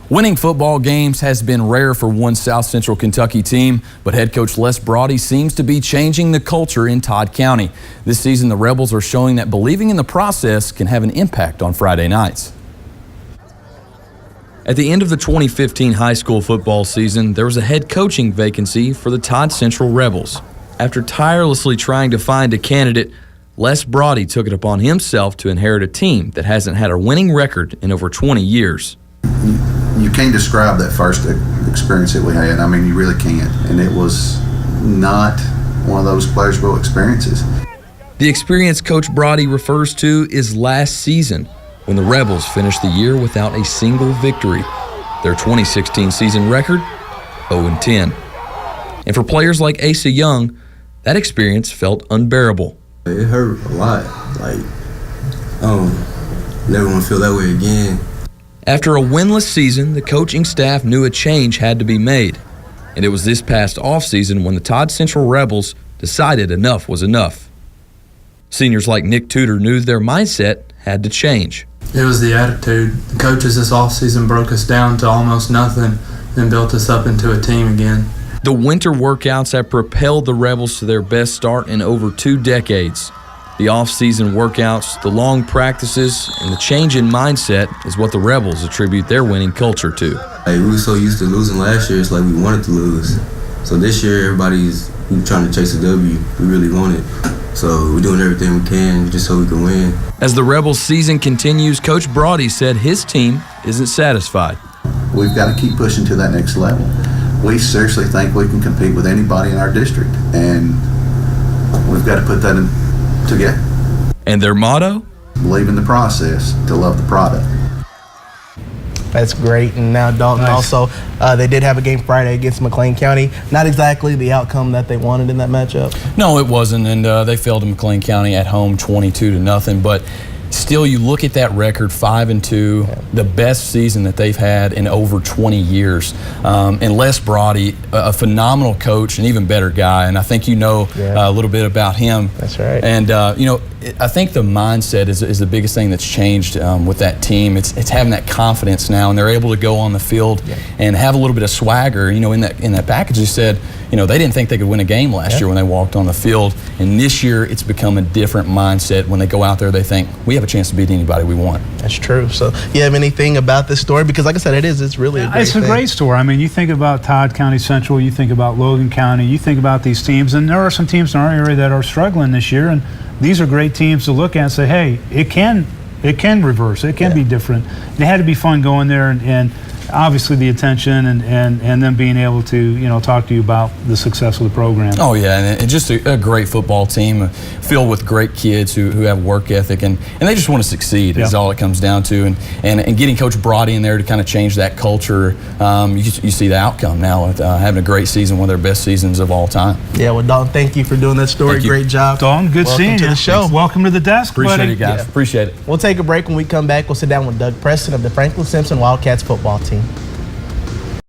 Winning football games has been rare for one South Central Kentucky team, but head coach Les Brody seems to be changing the culture in Todd County. This season, the Rebels are showing that believing in the process can have an impact on Friday nights. At the end of the 2015 high school football season, there was a head coaching vacancy for the Todd Central Rebels. After tirelessly trying to find a candidate, Les Brody took it upon himself to inherit a team that hasn't had a winning record in over 20 years. You can't describe that first experience that we had. I mean, you really can't. And it was not one of those pleasurable experiences. The experience Coach Brody refers to is last season, when the Rebels finished the year without a single victory. Their 2016 season record, 0-10. And for players like Asa Young, that experience felt unbearable. It hurt a lot. Never want to feel that way again. After a winless season, the coaching staff knew a change had to be made. And it was this past offseason when the Todd Central Rebels decided enough was enough. Seniors like Nick Tudor knew their mindset had to change. It was the attitude. The coaches this offseason broke us down to almost nothing and built us up into a team again. The winter workouts have propelled the Rebels to their best start in over 2 decades. The off-season workouts, the long practices, and the change in mindset is what the Rebels attribute their winning culture to. We were so used to losing last year, it's like we wanted to lose. So this year, everybody's trying to chase a W. We really want it. So we're doing everything we can just so we can win. As the Rebels season continues, Coach Brody said his team isn't satisfied. We've got to keep pushing to that next level. We seriously think we can compete with anybody in our district, and we've got to put that together. And their motto? Believe in the process to love the product. That's great. And now Dalton also, they did have a game Friday against McLean County. Not exactly the outcome that they wanted in that matchup. No, it wasn't, and they failed to McLean County at home 22-0, but still, you look at that record, 5-2, the best season that they've had in over 20 years. And Les Brody, a phenomenal coach, an even better guy, and I think you know a little bit about him. That's right. And I think the mindset is the biggest thing that's changed with that team. It's having that confidence now, and they're able to go on the field and have a little bit of swagger. In that package, you said, they didn't think they could win a game last year when they walked on the field, and this year it's become a different mindset. When they go out there, they think we have a chance to beat anybody we want. That's true. So, you have anything about this story? Because, like I said, it's really a great It's a great story. I mean, you think about Todd County Central, you think about Logan County, you think about these teams, and there are some teams in our area that are struggling this year, and these are great teams to look at and say, hey, it can reverse, it can be different. It had to be fun going there, and obviously the attention and then being able to talk to you about the success of the program. Oh yeah, and just a great football team filled with great kids who have work ethic and they just want to succeed is all it comes down to, and getting Coach Brody in there to kind of change that culture. You see the outcome now with having a great season, one of their best seasons of all time. Yeah, well, Dalton, thank you for doing that story. Great job. Dalton, good seeing you. Welcome to the show. Thanks. Welcome to the desk, Appreciate buddy. it, guys. Appreciate it. We'll take a break. When we come back, we'll sit down with Doug Preston of the Franklin Simpson Wildcats football team.